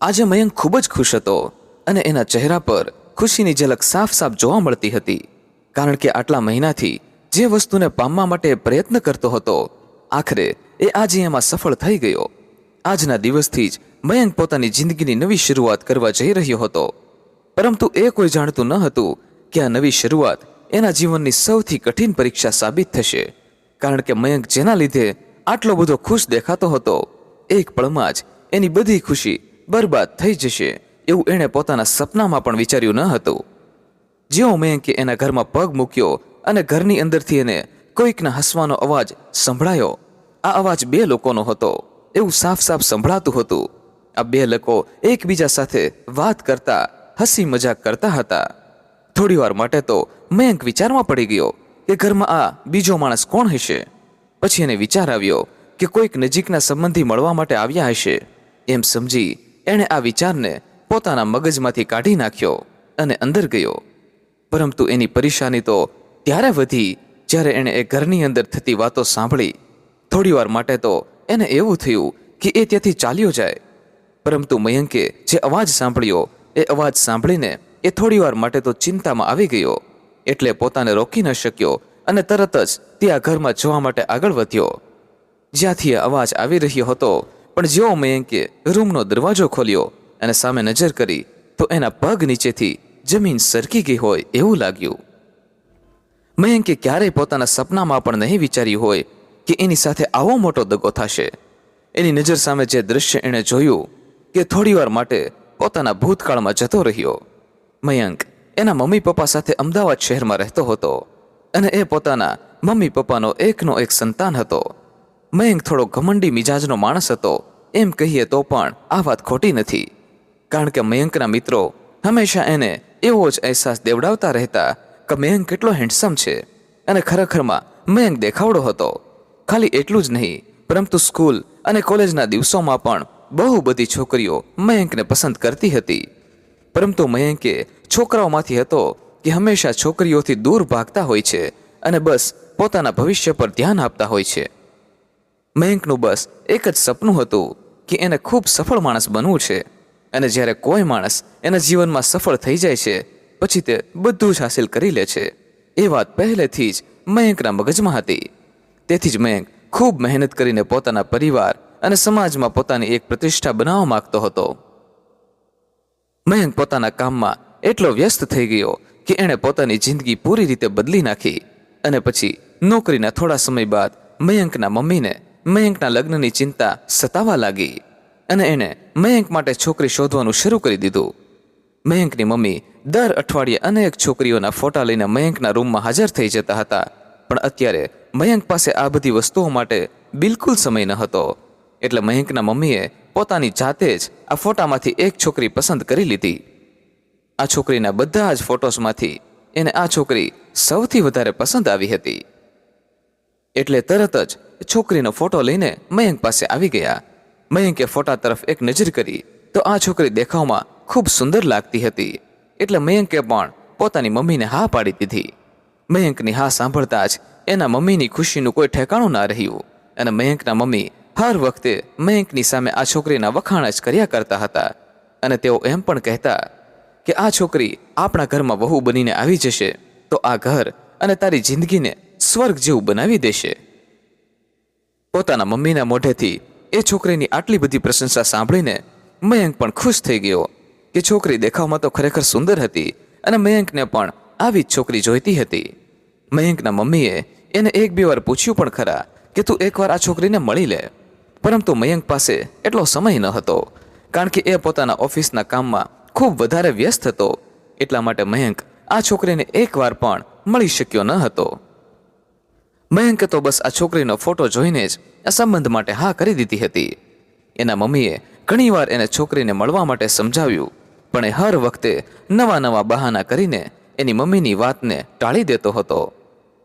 આજે મયંક ખૂબ જ ખુશ હતો અને એના ચહેરા પર ખુશીની ઝલક સાફ સાફ જોવા મળતી હતી, કારણ કે આટલા મહિનાથી જે વસ્તુને પામવા માટે પ્રયત્ન કરતો હતો, આખરે એ આજે એમાં સફળ થઈ ગયો. આજના દિવસથી જ મયંક પોતાની જિંદગીની નવી શરૂઆત કરવા જઈ રહ્યો હતો, પરંતુ એ કોઈ જાણતું ન હતું કે આ નવી શરૂઆત એના જીવનની સૌથી કઠિન પરીક્ષા સાબિત થશે, કારણ કે મયંક જેના લીધે આટલો બધો ખુશ દેખાતો હતો, એક પળમાં જ એની બધી ખુશી બરબાદ થઈ જશે એવું એણે પોતાના સપનામાં પણ વિચાર્યું ન હતું. જેવો મયંકે એના ઘરમાં પગ મૂક્યો અને ઘરની અંદરથી એને કોઈકના હસવાનો અવાજ સંભળાયો. આ અવાજ બે લોકોનો હતો એવું સાફ સાફ સંભળાતું હતું. આ બે લોકો એકબીજા સાથે વાત કરતા, હસી મજાક કરતા હતા. થોડીવાર માટે તો મયંક વિચારમાં પડી ગયો કે ઘરમાં આ બીજો માણસ કોણ હશે. પછી એને વિચાર આવ્યો કે કોઈક નજીકના સંબંધી મળવા માટે આવ્યા હશે. એમ સમજી એણે આ વિચારને પોતાના મગજમાંથી કાઢી નાખ્યો અને અંદર ગયો. પરંતુ એની પરેશાની તો ત્યારે વધી જ્યારે એણે એ ઘરની અંદર થતી વાતો સાંભળી. થોડીવાર માટે તો એને એવું થયું કે એ ત્યાંથી ચાલ્યો જાય, પરંતુ મયંકે જે અવાજ સાંભળ્યો એ અવાજ સાંભળીને એ થોડીવાર માટે તો ચિંતામાં આવી ગયો. એટલે પોતાને રોકી ન શક્યો અને તરત જ તે આ ઘરમાં જવા માટે આગળ વધ્યો જ્યાંથી એ અવાજ આવી રહ્યો હતો. પણ જેવો મયંકે રૂમનો દરવાજો ખોલ્યો અને સામે નજર કરી તો એના પગ નીચેથી જમીન સરકી ગઈ હોય એવું લાગ્યું. મયંકે ક્યારેય પોતાના સપનામાં પણ નહીં વિચાર્યું હોય કે એની સાથે આવો મોટો દગો થશે. એની નજર સામે જે દૃશ્ય એણે જોયું કે થોડીવાર માટે પોતાના ભૂતકાળમાં જતો રહ્યો. મયંક એના મમ્મી પપ્પા સાથે અમદાવાદ શહેરમાં રહેતો હતો અને એ પોતાના મમ્મી પપ્પાનો એકનો એક સંતાન હતો. મયંક થોડો ઘમંડી મિજાજનો માણસ હતો એમ કહીએ તો પણ આ વાત ખોટી નથી, કારણ કે મયંકના મિત્રો હંમેશા એને એવો જ અહેસાસ દેવડાવતા રહેતા કે મયંક કેટલો હેન્ડસમ છે. અને ખરેખરમાં મયંક દેખાવડો હતો. ખાલી એટલું જ નહીં, પરંતુ સ્કૂલ અને કોલેજના દિવસોમાં પણ બહુ બધી છોકરીઓ મયંકને પસંદ કરતી હતી. પરંતુ મયંકે છોકરાઓમાંથી હતો કે હંમેશા છોકરીઓથી દૂર ભાગતા હોય છે અને બસ પોતાના ભવિષ્ય પર ધ્યાન આપતા હોય છે. મયંકનું બસ એક જ સપનું હતું કે એને ખૂબ સફળ માણસ બનવું છે, અને જ્યારે કોઈ માણસ એના જીવનમાં સફળ થઈ જાય છે પછી તે બધું જ હાસિલ કરી લે છે. એ વાત પહેલેથી જ મયંકના મગજમાં હતી. તેથી જ મયંક ખૂબ મહેનત કરીને પોતાના પરિવાર અને સમાજમાં પોતાની એક પ્રતિષ્ઠા બનાવવા માંગતો હતો. મયંક પોતાના કામમાં એટલો વ્યસ્ત થઈ ગયો કે એણે પોતાની જિંદગી પૂરી રીતે બદલી નાખી. અને પછી નોકરીના થોડા સમય બાદ મયંકના મમ્મીને મયંકના લગ્નની ચિંતા સતાવા લાગી અને એણે મયંક માટે છોકરી શોધવાનું શરૂ કરી દીધું. મયંકની મમ્મી દર અઠવાડિયે અનેક છોકરીઓના ફોટા લઈને મયંકના રૂમમાં હાજર થઈ જતા હતા, પણ અત્યારે મયંક પાસે આ બધી વસ્તુઓ માટે બિલકુલ સમય ન હતો. એટલે મયંકના મમ્મીએ પોતાની જાતે જ આ ફોટામાંથી એક છોકરી પસંદ કરી લીધી. આ છોકરીના બધા જ ફોટોસમાંથી એને આ છોકરી સૌથી વધારે પસંદ આવી હતી. એટલે તરત જ છોકરીનો ફોટો લઈને મયંક પાસે આવી ગયા. મયંકે ફોટા તરફ એક નજર કરી તો આ છોકરી દેખાવમાં ખૂબ સુંદર લાગતી હતી. એટલે મયંકે પણ પોતાની મમ્મીને હા પાડી દીધી. મયંકની હા સાંભળતા જ એના મમ્મીની ખુશીનું કોઈ ઠેકાણું ના રહ્યું અને મયંકના મમ્મી હર વખતે મયંકની સામે આ છોકરીના વખાણ જ કર્યા કરતા હતા. અને તેઓ એમ પણ કહેતા કે આ છોકરી આપણા ઘરમાં વહુ બનીને આવી જશે તો આ ઘર અને તારી જિંદગીને સ્વર્ગ જેવું બનાવી દેશે. પોતાના મમ્મીના મોઢેથી એ છોકરીની આટલી બધી પ્રશંસા સાંભળીને મયંક પણ ખુશ થઈ ગયો કે છોકરી દેખાવમાં તો ખરેખર સુંદર હતી અને મયંકને પણ આવી જ છોકરી જોઈતી હતી. મયંકના મમ્મીએ એને એક બે વાર પૂછ્યું પણ ખરા કે તું એકવાર આ છોકરીને મળી લે, પરંતુ મયંક પાસે એટલો સમય ન હતો, કારણ કે એ પોતાના ઓફિસના કામમાં ખૂબ વધારે વ્યસ્ત હતો. એટલા માટે મયંક આ છોકરીને એકવાર પણ મળી શક્યો ન હતો. મયંકે તો બસ આ છોકરીનો ફોટો જોઈને જ આ સંબંધ માટે હા કરી દીધી હતી. એના મમ્મીએ ઘણીવાર એને છોકરીને મળવા માટે સમજાવ્યું, પણ એ હર વખતે નવા નવા બહાના કરીને એની મમ્મીની વાતને ટાળી દેતો હતો.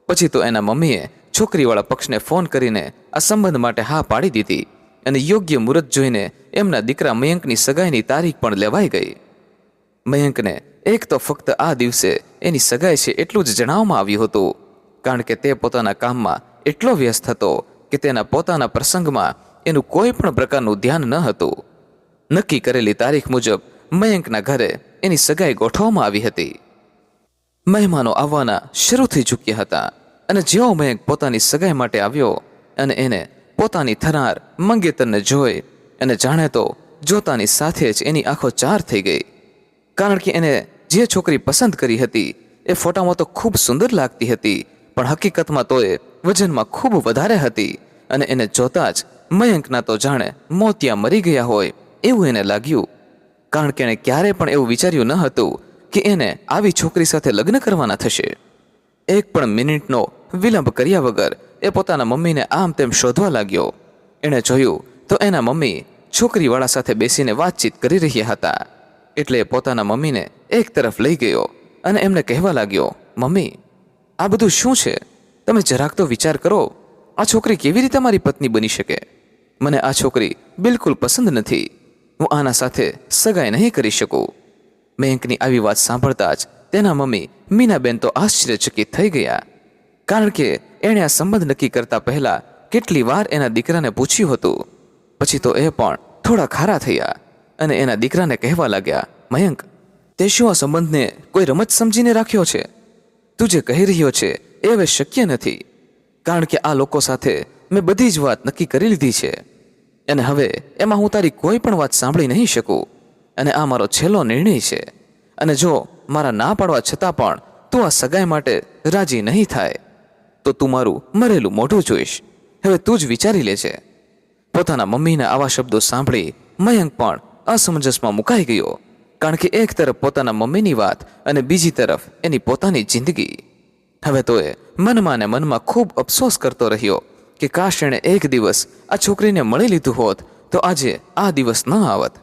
પછી તો એના મમ્મીએ છોકરીવાળા પક્ષને ફોન કરીને આ સંબંધ માટે હા પાડી દીધી અને યોગ્ય મુહૂર્ત જોઈને એમના દીકરા મયંકની સગાઈની તારીખ પણ લેવાઈ ગઈ. મયંકને એક તો ફક્ત આ દિવસે એની સગાઈ છે એટલું જ જણાવવામાં આવ્યું હતું, કારણ કે તે પોતાના કામમાં એટલો વ્યસ્ત હતો કે તેના પોતાના પ્રસંગમાં એનું કોઈ પણ પ્રકારનું ધ્યાન ન હતું. નક્કી કરેલી તારીખ મુજબ મયંકના ઘરે એની સગાઈ ગોઠવવામાં આવી હતી. મહેમાનો આવવાના શરૂ થઈ ચૂક્યા હતા અને જેવો મયંક પોતાની સગાઈ માટે આવ્યો અને એને પોતાની થનાર મંગેતરને જોઈ અને જાણે તો જોતાની સાથે જ એની આંખો ચાર થઈ ગઈ. કારણ કે એને જે છોકરી પસંદ કરી હતી એ ફોટામાં તો ખૂબ સુંદર લાગતી હતી, પણ હકીકતમાં તો એ વજનમાં ખૂબ વધારે હતી અને એને જોતા જ મયંકના તો જાણે મોતિયા મરી ગયા હોય એવું એને લાગ્યું. કારણ કે એણે ક્યારેય પણ એવું વિચાર્યું ન હતું કે એને આવી છોકરી સાથે લગ્ન કરવાના થશે. એક પણ મિનિટનો વિલંબ કર્યા વગર એ પોતાના મમ્મીને આમ તેમ શોધવા લાગ્યો. એણે જોયું તો એના મમ્મી છોકરીવાળા સાથે બેસીને વાતચીત કરી રહ્યા હતા. એટલે એ પોતાના મમ્મીને એક તરફ લઈ ગયો અને એમને કહેવા લાગ્યો, મમ્મી, આ બધું શું છે? તમે જરાક તો વિચાર કરો. આ છોકરી કેવી રીતે મારી પત્ની બની શકે? મને આ છોકરી બિલકુલ પસંદ નથી. હું આના સાથે સગાઈ નહીં કરી શકું. મયંકની આવી વાત સાંભળતા જ તેના મમ્મી મીનાબેન તો આશ્ચર્યચકિત થઈ ગયા. કારણ કે એણે આ સંબંધ નક્કી કરતા પહેલા કેટલી વાર એના દીકરાને પૂછ્યું હતું. પછી તો એ પણ થોડા ખારા થયા અને એના દીકરાને કહેવા લાગ્યા, મયંક, તે શું આ સંબંધને કોઈ રમત સમજીને રાખ્યો છે? તું જે કહી રહ્યો છે એ હવે શક્ય નથી. કારણ કે આ લોકો સાથે મેં બધી જ વાત નક્કી કરી લીધી છે અને હવે એમાં હું તારી કોઈ પણ વાત સાંભળી નહીં શકું અને આ મારો છેલ્લો નિર્ણય છે. અને જો મારા ના પાડવા છતાં પણ તું આ સગાઈ માટે રાજી નહીં થાય તો તું મારું મરેલું મોઢું જોઈશ. હવે તું જ વિચારી લેજે. પોતાના મમ્મીના આવા શબ્દો સાંભળી મયંક પણ અસમંજસમાં મુકાઈ ગયો. કારણ કે એક તરફ પોતાના મમ્મીની વાત અને બીજી તરફ એની પોતાની જિંદગી. હવે તો એ મનમાં ને મનમાં ખૂબ અફસોસ કરતો રહ્યો કે કાશ એણે એક દિવસ આ છોકરીને મળી લીધું હોત તો આજે આ દિવસ ન આવત.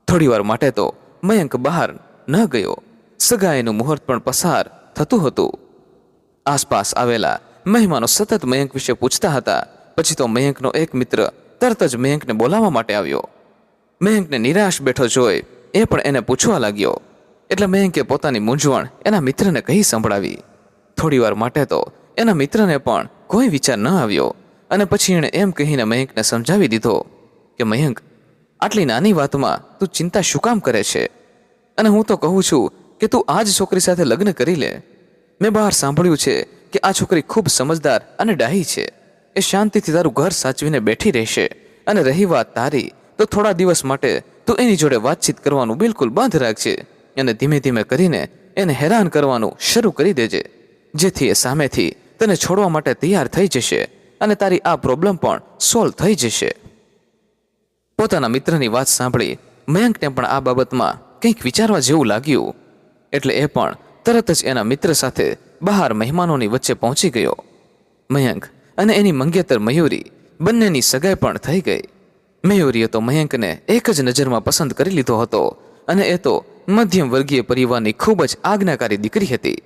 થોડીવાર માટે તો મયંક બહાર ન ગયો. સગાઈનું મુહૂર્ત પણ પસાર થતું હતું. આસપાસ આવેલા મહેમાનો સતત મયંક વિશે પૂછતા હતા. પછી તો મયંકનો એક મિત્ર તરત જ મયંકને બોલાવવા માટે આવ્યો. મયંકને નિરાશ બેઠો જોઈ એ પણ એને પૂછવા લાગ્યો. એટલે મયંકે પોતાની મૂંઝવણ એના મિત્રને કહી સંભળાવી. થોડીવાર માટે તો એના મિત્રને પણ કોઈ વિચાર ન આવ્યો અને પછી એણે એમ કહીને મયંકને સમજાવી દીધો કે મયંક, આટલી નાની વાતમાં તું ચિંતા શું કામ કરે છે? અને હું તો કહું છું કે તું આ જ છોકરી સાથે લગ્ન કરી લે. મેં બહાર સાંભળ્યું છે કે આ છોકરી ખૂબ સમજદાર અને ડાહી છે. એ શાંતિથી તારું ઘર સાચવીને બેઠી રહેશે. અને રહી વાત તારી, તો થોડા દિવસ માટે તું એની જોડે વાતચીત કરવાનું બિલકુલ બંધ રાખજે અને ધીમે ધીમે કરીને એને હેરાન કરવાનું શરૂ કરી દેજે, જેથી એ સામેથી તને છોડવા માટે તૈયાર થઈ જશે અને તારી આ પ્રોબ્લેમ પણ સોલ્વ થઈ જશે. પોતાના મિત્રની વાત સાંભળી મયંકને પણ આ બાબતમાં કંઈક વિચારવા જેવું લાગ્યું. એટલે એ પણ તરત જ એના મિત્ર સાથે બહાર મહેમાનોની વચ્ચે પહોંચી ગયો. મયંક અને એની મંગેતર મયુરી બંનેની સગાઈ પણ થઈ ગઈ. મયુરીએ તો મયંકને એક જ નજરમાં પસંદ કરી લીધો હતો અને એ તો મધ્યમ વર્ગીય પરિવારની ખૂબ જ આજ્ઞાકારી દીકરી હતી.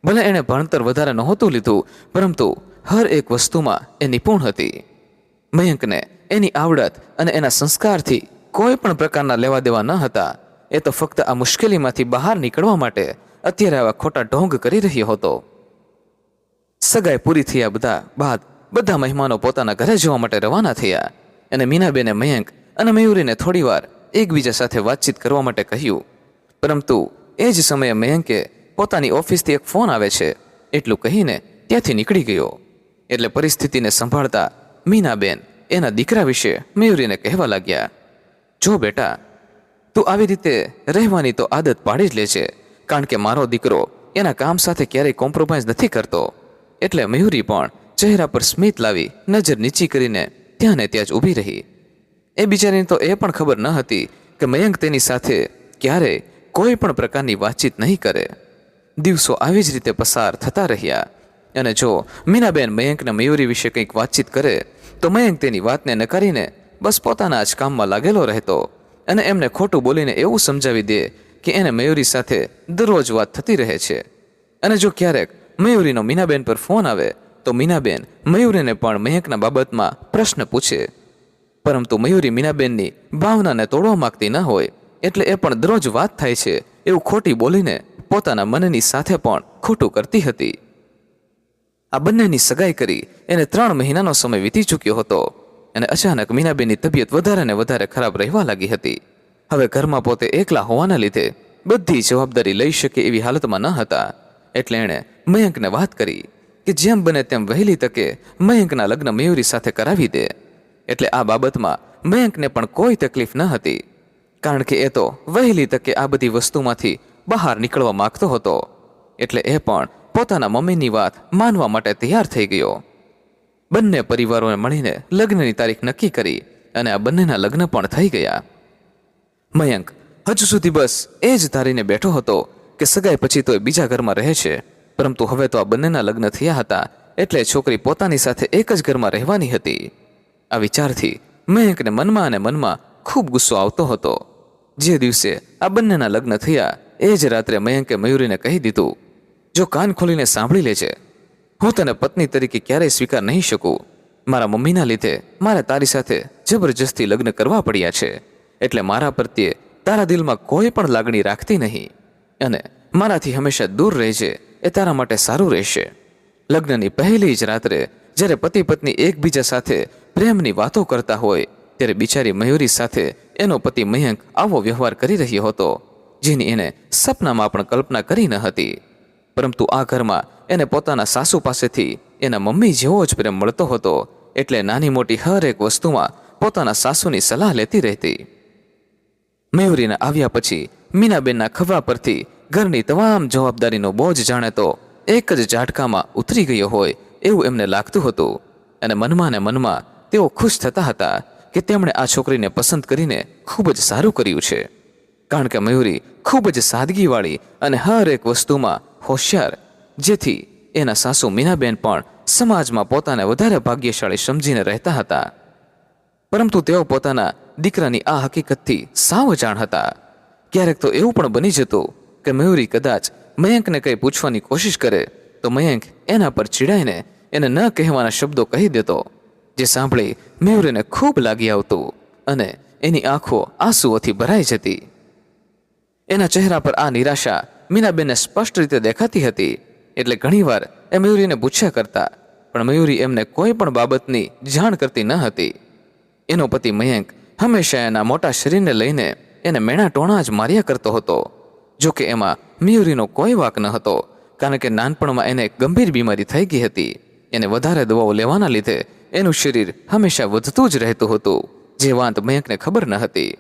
ભલે એણે ભણતર વધારે નહોતું લીધું, પરંતુ હર એક વસ્તુમાં એ નિપુણ હતી. મયંકને એની આવડત અને એના સંસ્કારથી કોઈ પણ પ્રકારના લેવા દેવા ન હતા. એ તો ફક્ત આ મુશ્કેલીમાંથી બહાર નીકળવા માટે અત્યારે આવા ખોટા ઢોંગ કરી રહ્યો હતો. સગાઈ પૂરી થયા બાદ બધા મહેમાનો પોતાના ઘરે જવા માટે રવાના થયા અને મીનાબેને મયંક અને મયુરીને થોડીવાર એકબીજા સાથે વાતચીત કરવા માટે કહ્યું. પરંતુ એ જ સમયે મયંકે પોતાની ઓફિસથી એક ફોન આવે છે એટલું કહીને ત્યાંથી નીકળી ગયો. એટલે પરિસ્થિતિને સંભાળતા મીનાબેન એના દીકરા વિશે મયુરીને કહેવા લાગ્યા, જો બેટા, તું આવી રીતે રહેવાની તો આદત પાડી જ લે છે. કારણ કે મારો દીકરો એના કામ સાથે ક્યારેય કોમ્પ્રોમાઇઝ નથી કરતો. એટલે મયુરી પણ ચહેરા પર સ્મિત લાવી નજર નીચી કરીને ત્યાં ને ત્યાં જ ઊભી રહી. એ બિચારીને તો એ પણ ખબર ન હતી કે મયંક તેની સાથે ક્યારેય કોઈ પણ પ્રકારની વાતચીત નહીં કરે. દિવસો આવી જ રીતે પસાર થતા રહ્યા અને જો મીનાબેન મયંકને મયુરી વિશે કંઈક વાતચીત કરે તો મયંક તેની વાતને નકારીને બસ પોતાના જ કામમાં લાગેલો રહેતો અને એમને ખોટું બોલીને એવું સમજાવી દે કે એને મયુરી સાથે દરરોજ વાત થતી રહે છે. અને જો ક્યારેક મયુરીનો મીનાબેન પર ફોન આવે તો મીનાબેન મયુરીને પણ મયંકના બાબતમાં પ્રશ્ન પૂછે. પરંતુ મયુરી મીનાબેનની ભાવનાને તોડવા માંગતી ન હોય એટલે એ પણ દરરોજ વાત થાય છે એવું ખોટી બોલીને પોતાના મનની સાથે પણ ખોટું કરતી હતી. આ બંનેની સગાઈ કરી એને 3 મહિનાનો સમય વીતી ચૂક્યો હતો અને અચાનક મીનાબેનની તબિયત વધારે ને વધારે ખરાબ રહેવા લાગી હતી. હવે ઘરમાં પોતે એકલા હોવાના લીધે બધી જવાબદારી લઈ શકે એવી હાલતમાં ન હતા. એટલે એણે મયંકને વાત કરી કે જેમ બને તેમ વહેલી તકે મયંકના લગ્ન મયુરી સાથે કરાવી દે. એટલે આ બાબતમાં મયંકને પણ કોઈ તકલીફ ન હતી, કારણ કે એ તો વહેલી તકે આ બધી વસ્તુમાંથી બહાર નીકળવા માંગતો હતો. એટલે એ પણ પોતાના મમ્મીની વાત માનવા માટે તૈયાર થઈ ગયો. બંને પરિવારોએ મળીને લગ્નની તારીખ નક્કી કરી અને આ બંનેના લગ્ન પણ થઈ ગયા. મયંક હજુ સુધી બસ એ જ ધારીને બેઠો હતો કે સગાઈ પછી તો એ બીજા ઘરમાં રહે છે, પરંતુ હવે તો આ બંનેના લગ્ન થયા હતા એટલે છોકરી પોતાની સાથે એક જ ઘરમાં રહેવાની હતી. આ વિચારથી મયંકને મનમાં અને મનમાં ખૂબ ગુસ્સો આવતો હતો. જે દિવસે આ બંનેના લગ્ન થયા એ જ રાત્રે મયંકે મયુરીને કહી દીધું, જો કાન ખોલીને સાંભળી લેજે, હું તને પત્ની તરીકે ક્યારેય સ્વીકાર નહીં શકું. મારા મમ્મીના લીધે મારે તારી સાથે જબરજસ્તી લગ્ન કરવા પડ્યા છે, એટલે મારા પ્રત્યે તારા દિલમાં કોઈ પણ લાગણી રાખતી નહીં અને મારાથી હંમેશા દૂર રહેજે, એ તારા માટે સારું રહેશે. લગ્નની પહેલી જ રાત્રે જ્યારે પતિ પત્ની એકબીજા સાથે પ્રેમની વાતો કરતા હોય ત્યારે બિચારી મયુરી સાથે એનો પતિ મયંક આવો વ્યવહાર કરી રહ્યો હતો જેની એને સપનામાં પણ કલ્પના કરી ન હતી. પરંતુ આ ઘરમાં એને પોતાના સાસુ પાસેથી એના મમ્મી જેવો જ પ્રેમ મળતો હતો, એટલે નાની મોટી હર એક વસ્તુમાં પોતાના સાસુની સલાહ લેતી રહેતી. મયુરીના આવ્યા પછી મીનાબેનના ખભા પરથી ઘરની તમામ જવાબદારીનો બોજ જાણે તો એક જ ઝાટકામાં ઉતરી ગયો હોય એવું એમને લાગતું હતું. અને મનમાં ને મનમાં તેઓ ખુશ થતા હતા કે તેમણે આ છોકરીને પસંદ કરીને ખૂબ જ સારું કર્યું છે, કારણ કે મયુરી ખૂબ જ સાદગીવાળી અને હર એક વસ્તુમાં હોશિયાર, જેથી એના સાસુ મીનાબેન પણ સમાજમાં પોતાને વધારે ભાગ્યશાળી સમજીને રહેતા હતા. પરંતુ તેઓ પોતાના દીકરાની આ હકીકતથી સાવ અજાણ હતા. ક્યારેક તો એવું પણ બની જતું કે મયુરી કદાચ મયંકને કંઈ પૂછવાની કોશિશ કરે તો મયંક એના પર ચીડાઈને એને ન કહેવાના શબ્દો કહી દેતો, જે સાંભળી મયુરીને ખૂબ લાગી આવતું અને એની આંખો આંસુઓથી ભરાઈ જતી. એના ચહેરા પર આ નિરાશા મીનાબેનને સ્પષ્ટ રીતે દેખાતી હતી, એટલે ઘણીવાર એ મયુરીને પૂછ્યા કરતા, પણ મયુરી એમને કોઈ પણ બાબતની જાણ કરતી ન હતી. એનો પતિ મયંક હંમેશા એના મોટા શરીરને લઈને એને મેણા ટોણા જ માર્યા કરતો હતો. જો કે એમાં મયુરીનો કોઈ વાંક ન હતો, કારણ કે નાનપણમાં એને ગંભીર બીમારી થઈ ગઈ હતી. એને વધારે દવાઓ લેવાના લીધે એનું શરીર હંમેશા વધતું જ રહેતું હતું, જે વાત મયંકને ખબર ન હતી.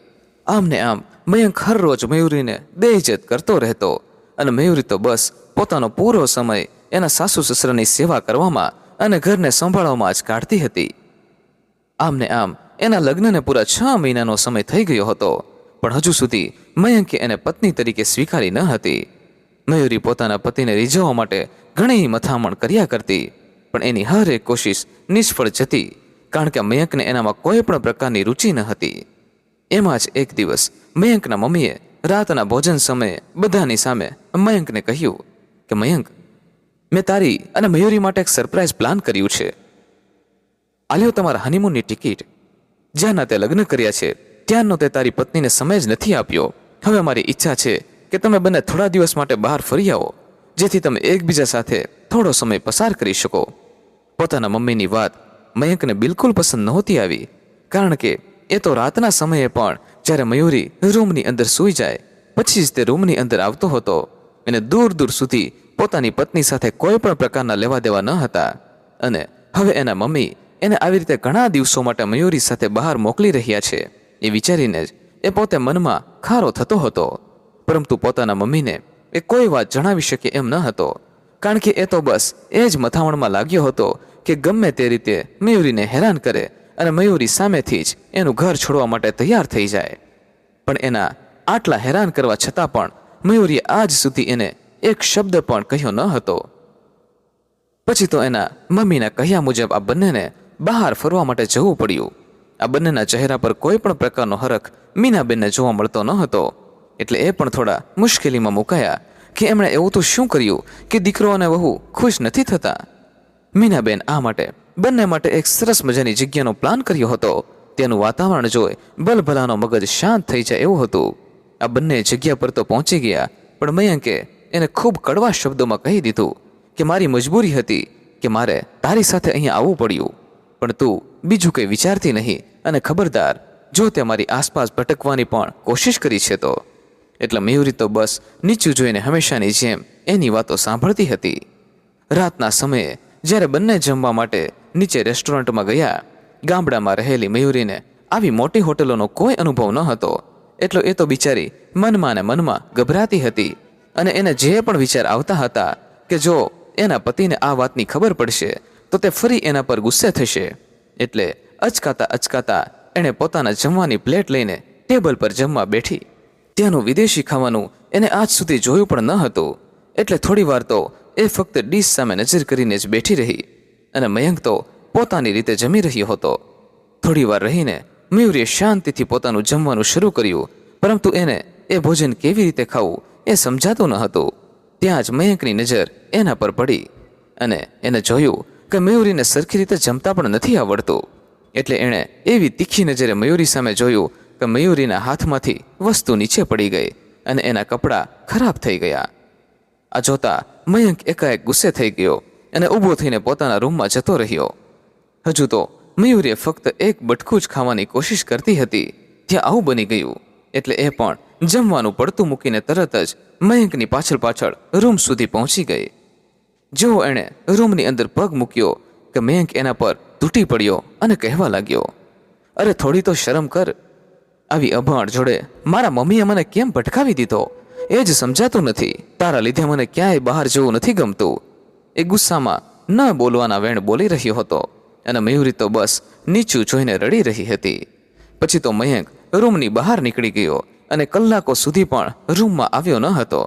આમ ને આમ મયંક હર રોજ મયુરીને બેઇજ્જત કરતો રહેતો અને મયુરી તો બસ પોતાનો પૂરો સમય એના સાસુ સસરાની સેવા કરવામાં અને ઘરને સંભાળવામાં જ કાઢતી હતી. આમ ને આમ એના લગ્નને પૂરા 6 મહિનાનો સમય થઈ ગયો હતો, પણ હજુ સુધી મયંકે એને પત્ની તરીકે સ્વીકારી ન હતી. મયુરી પોતાના પતિને રીઝવવા માટે ઘણી મથામણ કર્યા કરતી, પણ એની હર એક કોશિશ નિષ્ફળ જતી, કારણ કે મયંકને એનામાં કોઈ પણ પ્રકારની રુચિ ન હતી. એમાં જ એક દિવસ મયંકના મમ્મીએ રાતના ભોજન સમયે બધાની સામે મયંકને કહ્યું કે મયંક, મેં તારી અને મયુરી માટે એક સરપ્રાઇઝ પ્લાન કર્યું છે. આલ્યો તમારા હનીમૂનની ટિકિટ. જ્યાંના તે લગ્ન કર્યા છે ત્યાંનો તે તારી પત્નીને સમય જ નથી આપ્યો. હવે મારી ઈચ્છા છે કે તમે બંને થોડા દિવસ માટે બહાર ફરી આવો, જેથી તમે એકબીજા સાથે થોડો સમય પસાર કરી શકો. પોતાના મમ્મીની વાત મયંકને બિલકુલ પસંદ નહોતી આવી, કારણ કે એ તો રાતના સમયે પણ જ્યારે મયુરી રૂમની અંદર સૂઈ જાય પછી જ તે રૂમની અંદર આવતો હતો. એને દૂર દૂર સુધી પોતાની પત્ની સાથે કોઈ પણ પ્રકારના લેવા દેવા ન હતા, અને હવે એના મમ્મી એને આવી રીતે ઘણા દિવસો માટે મયુરી સાથે બહાર મોકલી રહ્યા છે એ વિચારીને જ એ પોતે મનમાં ખારો થતો હતો. પરંતુ પોતાના મમ્મીને એ કોઈ વાત જણાવી શકે એમ ન હતો, કારણ કે એ તો બસ એ જ મથામણમાં લાગ્યો હતો કે ગમે તે રીતે મયુરીને હેરાન કરે અને મયુરી સામેથી જ એનું ઘર છોડવા માટે તૈયાર થઈ જાય. પણ એના આટલા હેરાન કરવા છતાં પણ મયુરીએ આજ સુધી એને એક શબ્દ પણ કહ્યો ન હતો. પછી તો એના મમ્મીના કહ્યા મુજબ આ બંનેને બહાર ફરવા માટે જવું પડ્યું. આ બંનેના ચહેરા પર કોઈ પણ પ્રકારનો હરખ મીનાબેનને જોવા મળતો ન હતો, એટલે એ પણ થોડા મુશ્કેલીમાં મુકાયા કે એમણે એવું તો શું કર્યું કે દીકરો અને વહુ ખુશ નથી થતા. મીનાબેન આ માટે બંને માટે એક સરસ મજાની જગ્યાનો પ્લાન કર્યો હતો. તેનું વાતાવરણ જોઈ ભલભલાનો મગજ શાંત થઈ જાય એવું હતું. આ બંને જગ્યા પર તો પહોંચી ગયા, પણ મયંકે એને ખૂબ કડવા શબ્દોમાં કહી દીધું કે મારી મજબૂરી હતી કે મારે તારી સાથે અહીંયા આવવું પડ્યું, પણ તું બીજું કંઈ વિચારતી નહીં, અને ખબરદાર જો તે મારી આસપાસ ભટકવાની પણ કોશિશ કરી છે તો. એટલે મયુરી તો બસ નીચું જોઈને હંમેશાની જેમ એની વાતો સાંભળતી હતી. રાતના સમયે જ્યારે બંને જમવા માટે નીચે રેસ્ટોરન્ટમાં ગયા, ગામડામાં રહેલી મયુરીને આવી મોટી હોટલોનો કોઈ અનુભવ ન હતો, એટલો એ તો બિચારી મનમાં ને મનમાં ગભરાતી હતી. અને એને જે પણ વિચાર આવતા હતા કે જો એના પતિને આ વાતની ખબર પડશે તો તે ફરી એના પર ગુસ્સે થશે, એટલે અચકાતા એણે પોતાના જમવાની પ્લેટ લઈને ટેબલ પર જમવા બેઠી. ત્યાંનું વિદેશી ખાવાનું એને આજ સુધી જોયું પણ ન હતું, એટલે થોડી વાર તો એ ફક્ત ડીશ સામે નજર કરીને જ બેઠી રહી, અને મયંક તો પોતાની રીતે જમી રહ્યો હતો. થોડી વાર રહીને મયુરીએ શાંતિથી પોતાનું જમવાનું શરૂ કર્યું, પરંતુ એને એ ભોજન કેવી રીતે ખાવું એ સમજાતું ન હતું. ત્યાં જ મયંકની નજર એના પર પડી, અને એને જોયું કે મયુરીને સરખી રીતે જમતા પણ નથી આવડતું. એટલે એણે એવી તીખી નજરે મયુરી સામે જોયું કે મયુરીના હાથમાંથી વસ્તુ નીચે પડી ગઈ અને એના કપડાં ખરાબ થઈ ગયા. આ જોતા મયંક એકાએક ગુસ્સે થઈ ગયો અને ઊભો થઈને પોતાના રૂમમાં જતો રહ્યો. હજુ તો મયુરીએ ફક્ત એક બટકું જ ખાવાની કોશિશ કરતી હતી, ત્યાં આવું બની ગયું. એટલે એ પણ જમવાનું પડતું મૂકીને તરત જ મયંકની પાછળ રૂમ સુધી પહોંચી ગઈ. જો એણે રૂમની અંદર પગ મૂક્યો કે મયંક એના પર તૂટી પડ્યો અને કહેવા લાગ્યો, અરે થોડી તો શરમ કર, આવી અભણ જોડે મારા મમ્મીએ મને કેમ ભટકાવી દીધો એ જ સમજાતું નથી. તારા લીધે મને ક્યાંય બહાર જવું નથી ગમતું. એ ગુસ્સામાં ન બોલવાના વેણ બોલી રહ્યો હતો, અને મયુરી તો બસ નીચું જોઈને રડી રહી હતી. પછી તો મયંક રૂમની બહાર નીકળી ગયો અને કલાકો સુધી પણ રૂમમાં આવ્યો ન હતો,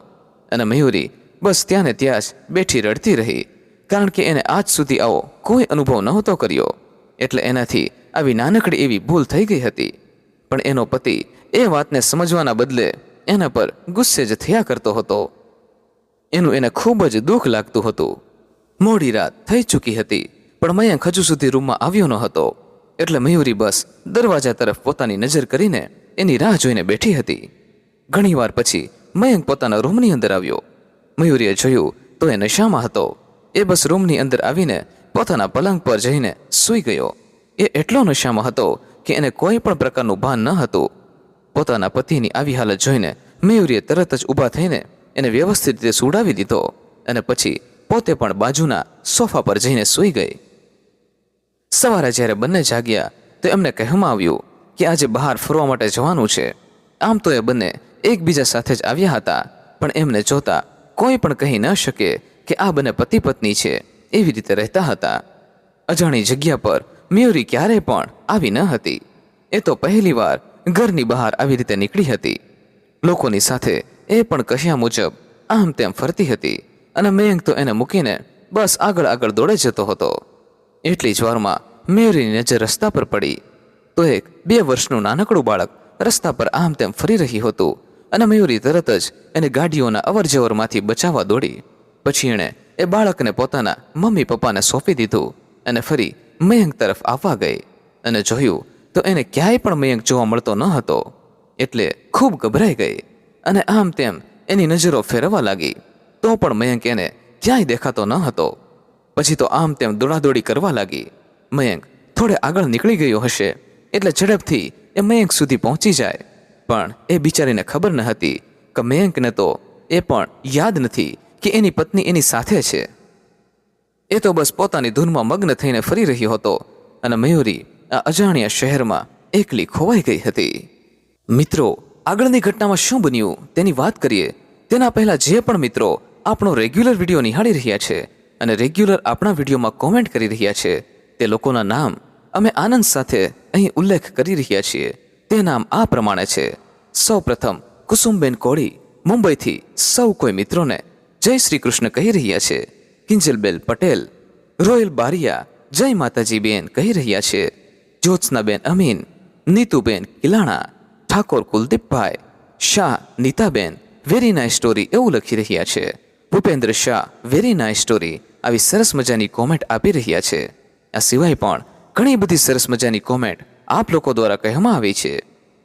અને મયુરી બસ ત્યાં ને ત્યાં જ બેઠી રડતી રહી, કારણ કે એને આજ સુધી આવો કોઈ અનુભવ નહોતો કર્યો. એટલે એનાથી આવી નાનકડી એવી ભૂલ થઈ ગઈ હતી. પણ એનો પતિ એ વાતને સમજવાના બદલે એના પર ગુસ્સે જ થયા કરતો હતો. એનું એને ખૂબ જ દુઃખ લાગતું હતું. મોડી રાત થઈ ચૂકી હતી, પણ મયંક હજુ સુધી રૂમમાં આવ્યો ન હતો. એટલે મયુરી બસ દરવાજા તરફ પોતાની નજર કરીને એની રાહ જોઈને બેઠી હતી. ઘણીવાર પછી મયંક પોતાના રૂમની અંદર આવ્યો. મયુરીએ જોયું તો એ નશામાં હતો. એ બસ રૂમની અંદર આવીને પોતાના પલંગ પર જઈને સૂઈ ગયો. એ એટલો નશામાં હતો કે એને કોઈ પણ પ્રકારનું ભાન ન હતું. પોતાના પતિની આવી હાલત જોઈને મયુરીએ તરત જ ઊભા થઈને એને વ્યવસ્થિત રીતે સુડાવી દીધો, અને પછી પોતે પણ બાજુના સોફા પર જઈને સૂઈ ગઈ. સવારે જ્યારે બંને જાગ્યા તો એમને કહેવામાં આવ્યું કે આજે બહાર ફરવા માટે જવાનું છે. આમ તો એ બંને એકબીજા સાથે જ આવ્યા હતા, પણ એમને જોતા કોઈ પણ કહી ન શકે કે આ બંને પતિ પત્ની છે. એવી રીતે રહેતા હતા. અજાણી જગ્યા પર મયુરી ક્યારેય પણ આવી ન હતી. એ તો પહેલી વાર ઘરની બહાર આવી રીતે નીકળી હતી. લોકોની સાથે એ પણ કહ્યા મુજબ આમ તેમ ફરતી હતી, અને મયંક તો એને મૂકીને બસ આગળ દોડે જતો હતો. એટલી જ વારમાં મયુરીની નજર રસ્તા પર પડી તો એક 2 વર્ષનું નાનકડું બાળક રસ્તા પર આમ તેમ ફરી રહ્યું હતું, અને મયુરી તરત જ એને ગાડીઓના અવરજવરમાંથી બચાવવા દોડી. પછી એણે એ બાળકને પોતાના મમ્મી પપ્પાને સોંપી દીધું અને ફરી મયંક તરફ આવવા ગઈ, અને જોયું તો એને ક્યાંય પણ મયંક જોવા મળતો ન હતો. એટલે ખૂબ ગભરાઈ ગઈ અને આમ તેમ એની નજરો ફેરવવા લાગી, તો પણ મયંક એને ક્યાંય દેખાતો ન હતો. પછી તો આમ તેમ દોડાદોડી કરવા લાગી. મયંક થોડે આગળ નીકળી ગયો હશે એટલે ઝડપથી એ મયંક સુધી પહોંચી જાય, પણ એ બિચારીને ખબર ન હતી કે મયંકને તો એ પણ યાદ નથી કે એની પત્ની એની સાથે છે. એ તો બસ પોતાની ધૂનમાં મગ્ન થઈને ફરી રહ્યો હતો, અને મયુરી આ અજાણ્યા શહેરમાં એકલી ખોવાઈ ગઈ હતી. મિત્રો, આગળની ઘટનામાં શું બન્યું તેની વાત કરીએ તેના પહેલા જે પણ મિત્રો આપણો રેગ્યુલર વિડીયો નિહાળી રહ્યા છે અને રેગ્યુલર આપણા વિડીયોમાં કોમેન્ટ કરી રહ્યા છે, તે લોકોના નામ અમે આનંદ સાથે અહીં ઉલ્લેખ કરી રહ્યા છીએ. તે નામ આ પ્રમાણે છે. સૌપ્રથમ કુસુમબેન કોળી મુંબઈથી સૌ કોઈ મિત્રોને જય શ્રી કૃષ્ણ કહી રહ્યા છે. કિંજલબેન પટેલ રોયલ બારિયા જય માતાજી બેન કહી રહ્યા છે. Jyotsnaben Amin, Nituben Kilana, Thakor Kuldeepbhai Shah, Nitaben very nice story એવું લખી રહ્યા છે. Bhupendra Shah very nice story આવી સરસ મજાની કોમેન્ટ આપી રહ્યા છે. આ સિવાય પણ ઘણી બધી સરસ મજાની કોમેન્ટ આપ લોકો દ્વારા કહેવામાં આવી છે,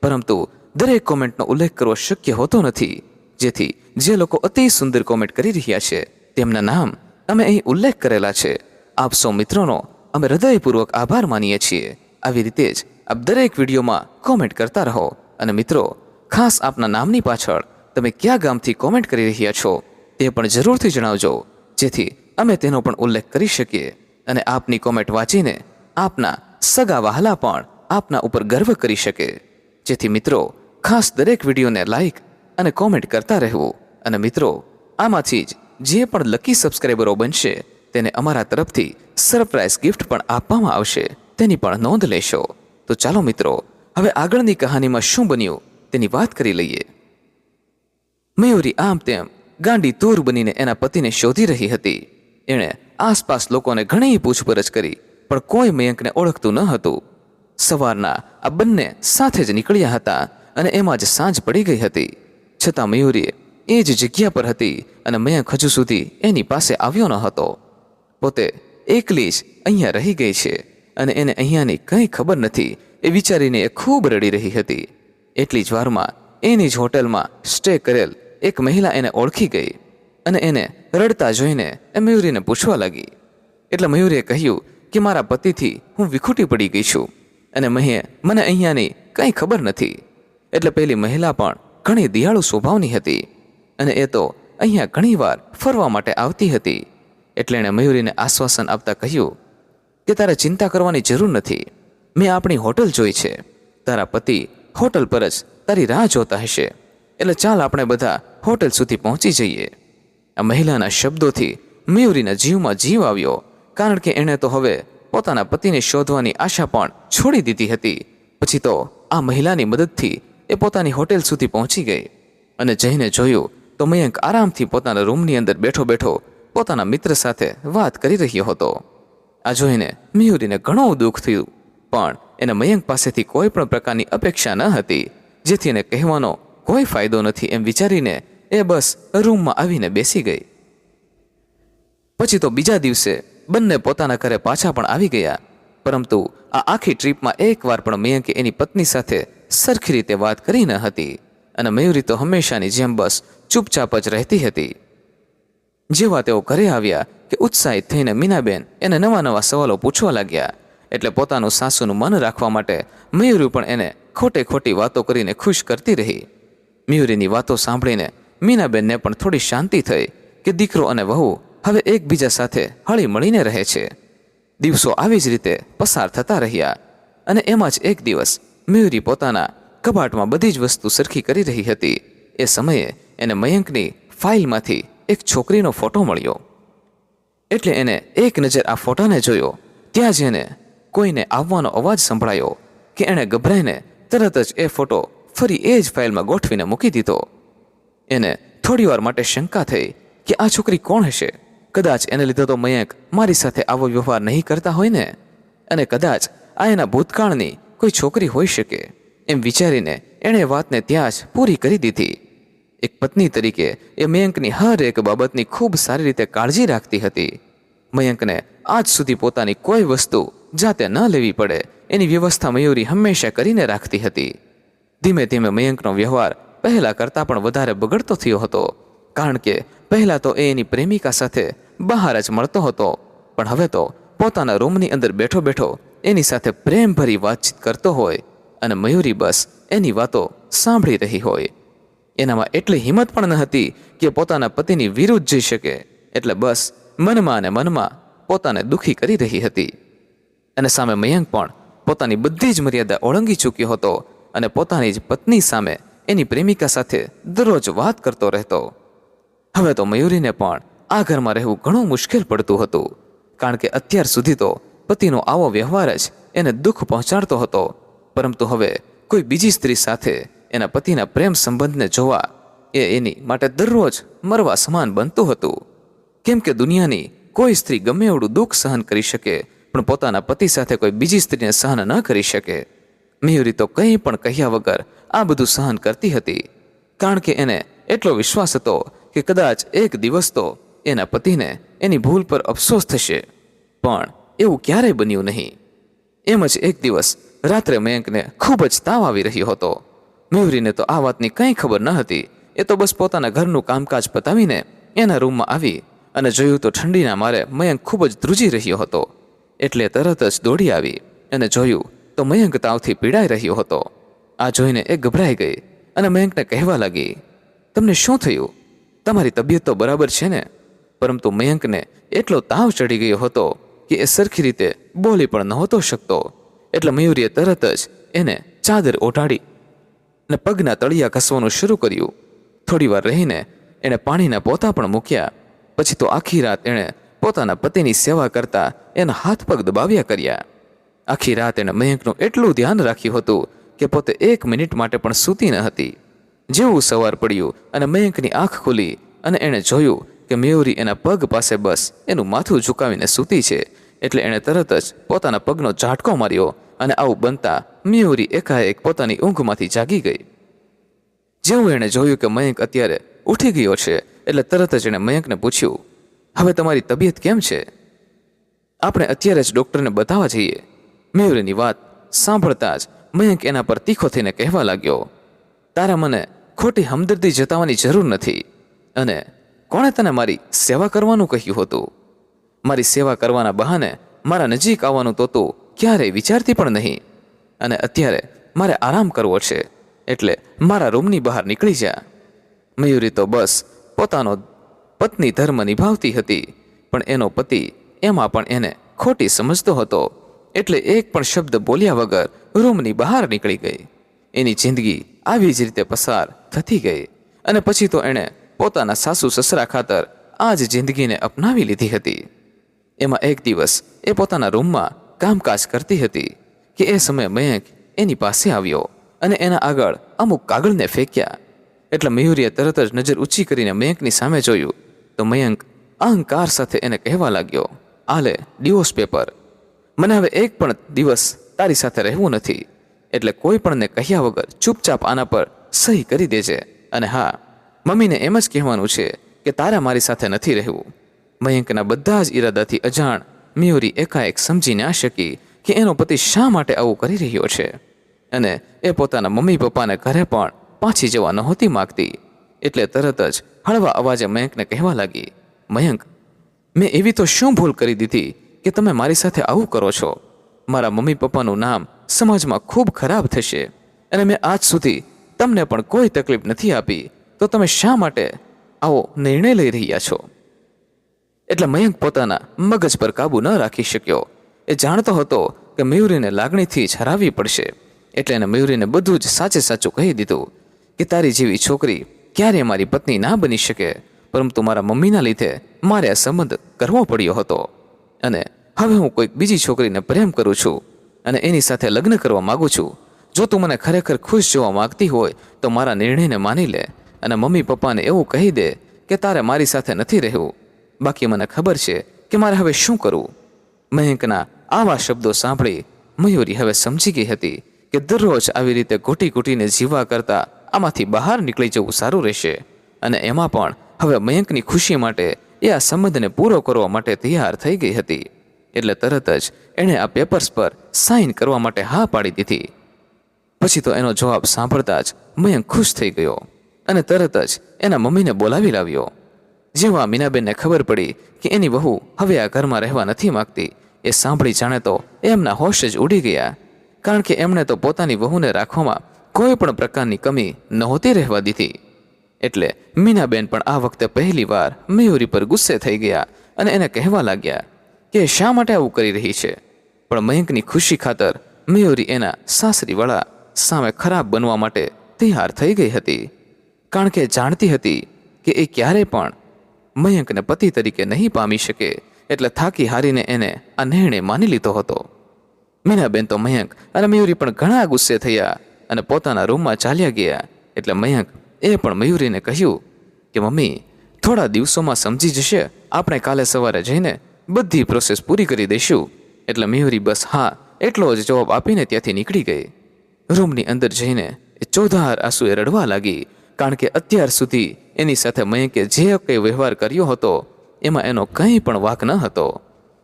પરંતુ દરેક કોમેન્ટનો ઉલ્લેખ કરવો શક્ય હોતો નથી. જેથી જે લોકો અતિ સુંદર કોમેન્ટ કરી રહ્યા છે તેમના નામ અમે અહીં ઉલ્લેખ કરેલા છે. આપ સૌ મિત્રોનો અમે હૃદયપૂર્વક આભાર માનીએ છીએ. આવી રીતે જ આપ દરેક વિડીયોમાં કોમેન્ટ કરતા રહો. અને મિત્રો, ખાસ આપના નામની પાછળ તમે કયા ગામથી કોમેન્ટ કરી રહ્યા છો તે પણ જરૂરથી જણાવજો, જેથી અમે તેનો પણ ઉલ્લેખ કરી શકીએ અને આપની કોમેન્ટ વાંચીને આપના સગા વહાલા પણ આપના ઉપર ગર્વ કરી શકે. જેથી મિત્રો, ખાસ દરેક વિડીયોને લાઈક અને કોમેન્ટ કરતા રહેવું. અને મિત્રો, આમાંથી જ જે પણ લકી સબસ્ક્રાઈબરો બનશે તેને અમારા તરફથી સરપ્રાઈઝ ગિફ્ટ પણ આપવામાં આવશે, તેની પણ નોંધ લેશો. તો ચાલો મિત્રો, હવે આગળની કહાનીમાં શું બન્યું તેની વાત કરી લઈએ. મયુરી આમ તેમ ગાંડી તૂર બનીને એના પતિને શોધી રહી હતી. એણે આસપાસ લોકોને ઘણી પૂછપરછ કરી, પણ કોઈ મયંકને ઓળખતું ન હતું. સવારના આ બંને સાથે જ નીકળ્યા હતા અને એમાં જ સાંજ પડી ગઈ હતી. છતાં મયુરી એ જ જગ્યા પર હતી અને મયંક હજુ સુધી એની પાસે આવ્યો ન હતો. પોતે એકલી જ અહીંયા રહી ગઈ છે અને એને અહીંયાની કંઈ ખબર નથી એ વિચારીને એ ખૂબ રડી રહી હતી. એટલી જ વારમાં એની જ હોટલમાં સ્ટે કરેલ એક મહિલા એને ઓળખી ગઈ અને એને રડતા જોઈને એ મયુરીને પૂછવા લાગી. એટલે મયુરીએ કહ્યું કે મારા પતિથી હું વિખૂટી પડી ગઈ છું અને મને અહીંયાની કંઈ ખબર નથી. એટલે પેલી મહિલા પણ ઘણી દિયાળુ સ્વભાવની હતી અને એ તો અહીંયા ઘણીવાર ફરવા માટે આવતી હતી. એટલે એણે મયુરીને આશ્વાસન આપતા કહ્યું કે તારે ચિંતા કરવાની જરૂર નથી. મેં આપણી હોટલ જોઈ છે. તારા પતિ હોટલ પર જ તારી રાહ જોતા હશે. એટલે ચાલ આપણે બધા હોટલ સુધી પહોંચી જઈએ. આ મહિલાના શબ્દોથી મયુરીના જીવમાં જીવ આવ્યો, કારણ કે એણે તો હવે પોતાના પતિને શોધવાની આશા પણ છોડી દીધી હતી. પછી તો આ મહિલાની મદદથી એ પોતાની હોટેલ સુધી પહોંચી ગઈ અને જઈને જોયું તો મયંક આરામથી પોતાના રૂમની અંદર બેઠો બેઠો પોતાના મિત્ર સાથે વાત કરી રહ્યો હતો. આ જોઈને મયુરીને ઘણું દુઃખ થયું, પણ એને મયંક પાસેથી કોઈ પણ પ્રકારની અપેક્ષા ન હતી, જેથી એને કહેવાનો કોઈ ફાયદો નથી એમ વિચારીને એ બસ રૂમમાં આવીને બેસી ગઈ. પછી તો બીજા દિવસે બંને પોતાના ઘરે પાછા પણ આવી ગયા, પરંતુ આ આખી ટ્રીપમાં એકવાર પણ મયંકે એની પત્ની સાથે સરખી રીતે વાત કરી ન હતી અને મયુરી તો હંમેશાની જેમ બસ ચૂપચાપ જ રહેતી હતી. જેવા તેઓ ઘરે આવ્યા કે ઉત્સાહિત થઈને મીનાબેન એને નવા નવા સવાલો પૂછવા લાગ્યા. એટલે પોતાનું સાસુનું મન રાખવા માટે મયુરી પણ એને ખોટે ખોટી વાતો કરીને ખુશ કરતી રહી. મયુરીની વાતો સાંભળીને મીનાબેનને પણ થોડી શાંતિ થઈ કે દીકરો અને વહુ હવે એકબીજા સાથે હળી મળીને રહે છે. દિવસો આવી જ રીતે પસાર થતા રહ્યા અને એમાં જ એક દિવસ મયુરી પોતાના કબાટમાં બધી જ વસ્તુ સરખી કરી રહી હતી. એ સમયે એને મયંકની ફાઇલમાંથી એક છોકરીનો ફોટો મળ્યો. એટલે એને એક નજર આ ફોટાને જોયો. ત્યાં જ એને કોઈને આવવાનો અવાજ સંભળાયો કે એણે ગભરાઈને તરત જ એ ફોટો ફરી એ જ ફાઇલમાં ગોઠવીને મૂકી દીધો. એને થોડીવાર માટે શંકા થઈ કે આ છોકરી કોણ હશે? કદાચ એને લીધે તો મયંક મારી સાથે આવો વ્યવહાર નહીં કરતા હોય ને, અને કદાચ આ એના ભૂતકાળની કોઈ છોકરી હોઈ શકે. એમ વિચારીને એણે વાતને ત્યાં જ પૂરી કરી દીધી. એક પત્ની તરીકે એ મયંકની હર એક બાબતની ખૂબ સારી રીતે કાળજી રાખતી હતી. મયંકને આજ સુધી પોતાની કોઈ વસ્તુ જાતે ન લેવી પડે એની વ્યવસ્થા મયુરી હંમેશા કરીને રાખતી હતી. ધીમે ધીમે મયંકનો વ્યવહાર પહેલા કરતાં પણ વધારે બગડતો થયો હતો, કારણ કે પહેલાં તો એ એની પ્રેમિકા સાથે બહાર જ મળતો હતો, પણ હવે તો પોતાના રૂમની અંદર બેઠો બેઠો એની સાથે પ્રેમભરી વાતચીત કરતો હોય અને મયુરી બસ એની વાતો સાંભળી રહી હોય. એનામાં એટલી હિંમત પણ ન હતી કે પોતાના પતિની વિરુદ્ધ જઈ શકે, એટલે બસ મનમાં અને મનમાં પોતાને દુઃખી કરી રહી હતી. અને સામે મયંક પણ પોતાની બધી જ મર્યાદા ઓળંગી ચૂક્યો હતો અને પોતાની જ પત્ની સામે એની પ્રેમિકા સાથે દરરોજ વાત કરતો રહેતો. હવે તો મયુરીને પણ આ ઘરમાં રહેવું ઘણું મુશ્કેલ પડતું હતું, કારણ કે અત્યાર સુધી તો પતિનો આવો વ્યવહાર જ એને દુઃખ પહોંચાડતો હતો, પરંતુ હવે કોઈ બીજી સ્ત્રી સાથે એના પતિના પ્રેમ સંબંધને જોવા એ એની માટે દરરોજ મરવા સમાન બનતું હતું. કેમ કે દુનિયાની કોઈ સ્ત્રી ગમે એવડું દુઃખ સહન કરી શકે, પણ પોતાના પતિ સાથે કોઈ બીજી સ્ત્રીને સહન ન કરી શકે. મયુરી તો કંઈ પણ કહ્યા વગર આ બધું સહન કરતી હતી, કારણ કે એને એટલો વિશ્વાસ હતો કે કદાચ એક દિવસ તો એના પતિને એની ભૂલ પર અફસોસ થશે. પણ એવું ક્યારેય બન્યું નહીં. એમ જ એક દિવસ રાત્રે મયંકને ખૂબ જ તાવ આવી રહ્યો હતો. મયુરીને તો આ વાતની કંઈ ખબર ન હતી. એ તો બસ પોતાના ઘરનું કામકાજ પતાવીને એના રૂમમાં આવી અને જોયું તો ઠંડીના મારે મયંક ખૂબ જ ધ્રુજી રહ્યો હતો. એટલે તરત જ દોડી આવી અને જોયું તો મયંક તાવથી પીડાઈ રહ્યો હતો. આ જોઈને એ ગભરાઈ ગઈ અને મયંકને કહેવા લાગી, તમને શું થયું? તમારી તબિયત તો બરાબર છે ને? પરંતુ મયંકને એટલો તાવ ચડી ગયો હતો કે એ સરખી રીતે બોલી પણ નહોતો શકતો. એટલે મયુરીએ તરત જ એને ચાદર ઓઢાડી અને પગના તળિયા ઘસવાનું શરૂ કર્યું. થોડી વાર રહીને એણે પાણીના પોતા પણ મૂક્યા. પછી તો આખી રાત એણે પોતાના પતિની સેવા કરતા એના હાથ પગ દબાવ્યા કર્યા. આખી રાત એણે મયંકનું એટલું ધ્યાન રાખ્યું હતું કે પોતે 1 મિનિટ માટે પણ સૂતી ન હતી. જેવું સવાર પડ્યું અને મયંકની આંખ ખુલી અને એણે જોયું કે મયુરી એના પગ પાસે બસ એનું માથું ઝુકાવીને સૂતી છે, એટલે એણે તરત જ પોતાના પગનો ઝાટકો માર્યો અને આવું બનતા મયુરી એકાએક પોતાની ઊંઘમાંથી જાગી ગઈ. જેવું એણે જોયું કે મયંક અત્યારે ઉઠી ગયો છે, એટલે તરત જ એણે મયંકને પૂછ્યું, હવે તમારી તબિયત કેમ છે? આપણે અત્યારે જ ડૉક્ટરને બતાવવા જઈએ. મયુરીની વાત સાંભળતા જ મયંક એના પર તીખો થઈને કહેવા લાગ્યો, તારા મને ખોટી હમદર્દી જતાવવાની જરૂર નથી. અને કોણે તને મારી સેવા કરવાનું કહ્યું હતું? મારી સેવા કરવાના બહાને મારા નજીક આવવાનું તો તું ક્યારેય વિચારતી પણ નહીં. અને અત્યારે મારે આરામ કરવો છે, એટલે મારા રૂમની બહાર નીકળી જા. મયુરી તો બસ પોતાનો પત્ની ધર્મ નિભાવતી હતી, પણ એનો પતિ એમાં પણ એને ખોટી સમજતો હતો. એટલે એક પણ શબ્દ બોલ્યા વગર રૂમની બહાર નીકળી ગઈ. એની જિંદગી આવી જ રીતે પસાર થતી ગઈ. અને પછી તો એણે પોતાના સાસુ સસરા ખાતર આ જ જિંદગીને અપનાવી લીધી હતી. એમાં એક દિવસ એ પોતાના રૂમમાં કામકાજ કરતી હતી કે એ સમયે મયંક એની પાસે આવ્યો અને એના આગળ અમુક કાગળને ફેંક્યા. એટલે મયુરીએ તરત જ નજર ઊંચી કરીને મયંકની સામે જોયું તો મયંક અહંકાર સાથે એને કહેવા લાગ્યો, આ લે ડિવોર્સ પેપર. મને હવે એક પણ દિવસ તારી સાથે રહેવું નથી, એટલે કોઈ પણને કહ્યા વગર ચૂપચાપ આના પર સહી કરી દેજે. અને હા, મમ્મીને એમ જ કહેવાનું છે કે તારા મારી સાથે નથી રહેવું. મયંકના બધા જ ઈરાદાથી અજાણ મયુરી એકાએક સમજી ના શકી કે એનો પતિ શા માટે આવું કરી રહ્યો છે. અને એ પોતાના મમ્મી પપ્પાને ઘરે પણ પાછી જવા નહોતી માગતી. એટલે તરત જ હળવા અવાજે મયંકને કહેવા લાગી, મયંક, મેં એવી તો શું ભૂલ કરી દીધી કે તમે મારી સાથે આવું કરો છો? મારા મમ્મી પપ્પાનું નામ સમાજમાં ખૂબ ખરાબ થશે, અને મેં આજ સુધી તમને પણ કોઈ તકલીફ નથી આપી, તો તમે શા માટે આવો નિર્ણય લઈ રહ્યા છો? એટલે મયંક પોતાના મગજ પર કાબુ ન રાખી શક્યો. એ જાણતો હતો કે મયુરીને લાગણીથી જ હરાવવી પડશે, એટલે એને મયુરીને બધું જ સાચે સાચું કહી દીધું કે તારી જેવી છોકરી ક્યારેય મારી પત્ની ના બની શકે, પરંતુ મારા મમ્મીના લીધે મારે આ સંબંધ કરવો પડ્યો હતો. અને હવે હું કોઈક બીજી છોકરીને પ્રેમ કરું છું અને એની સાથે લગ્ન કરવા માગું છું. જો તું મને ખરેખર ખુશ જોવા માગતી હોય તો મારા નિર્ણયને માની લે અને મમ્મી પપ્પાને એવું કહી દે કે તારે મારી સાથે નથી રહેવું. બાકી મને ખબર છે કે મારે હવે શું કરવું. મયંકના આવા શબ્દો સાંભળી મયુરી હવે સમજી ગઈ હતી કે દરરોજ આવી રીતે ઘૂંટી ઘૂંટીને જીવવા કરતાં આમાંથી બહાર નીકળી જવું સારું રહેશે. અને એમાં પણ હવે મયંકની ખુશી માટે એ આ સંબંધને પૂરો કરવા માટે તૈયાર થઈ ગઈ હતી. એટલે તરત જ એણે આ પેપર્સ પર સાઇન કરવા માટે હા પાડી દીધી. પછી તો એનો જવાબ સાંભળતા જ મયંક ખુશ થઈ ગયો અને તરત જ એના મમ્મીને બોલાવી લાવ્યો. જેવા મીનાબેનને ખબર પડી કે એની વહુ હવે આ ઘરમાં રહેવા નથી માગતી, એ સાંભળી જાણે તો એમના હોશ જ ઉડી ગયા. કારણ કે એમણે તો પોતાની વહુને રાખવામાં કોઈ પણ પ્રકારની કમી નહોતી રહેવા દીધી. એટલે મીનાબેન પણ આ વખતે પહેલી વાર મયુરી પર ગુસ્સે થઈ ગયા અને એને કહેવા લાગ્યા કે શા માટે આવું કરી રહી છે. પણ મયંકની ખુશી ખાતર મયુરી એના સાસરીવાળા સામે ખરાબ બનવા માટે તૈયાર થઈ ગઈ હતી. કારણ કે જાણતી હતી કે એ ક્યારેય પણ મયંકને પતિ તરીકે નહીં પામી શકે, એટલે થાકી હારીને એને આ નિર્ણય માની લીધો હતો. મીનાબેન તો મયંક અને મયુરી પણ ઘણા ગુસ્સે થયા અને પોતાના રૂમમાં ચાલ્યા ગયા. એટલે મયંક એ પણ મયુરીને કહ્યું કે મમ્મી, થોડા દિવસોમાં સમજી જશે, આપણે કાલે સવારે જઈને બધી પ્રોસેસ પૂરી કરી દઈશું. એટલે મયુરી બસ હા એટલો જ જવાબ આપીને ત્યાંથી નીકળી ગઈ. રૂમની અંદર જઈને એ ચોધાર આંસુએ રડવા લાગી. કારણ કે અત્યાર સુધી એની સાથે મયંકે જે કંઈ વ્યવહાર કર્યો હતો એમાં એનો કંઈ પણ વાંક ન હતો.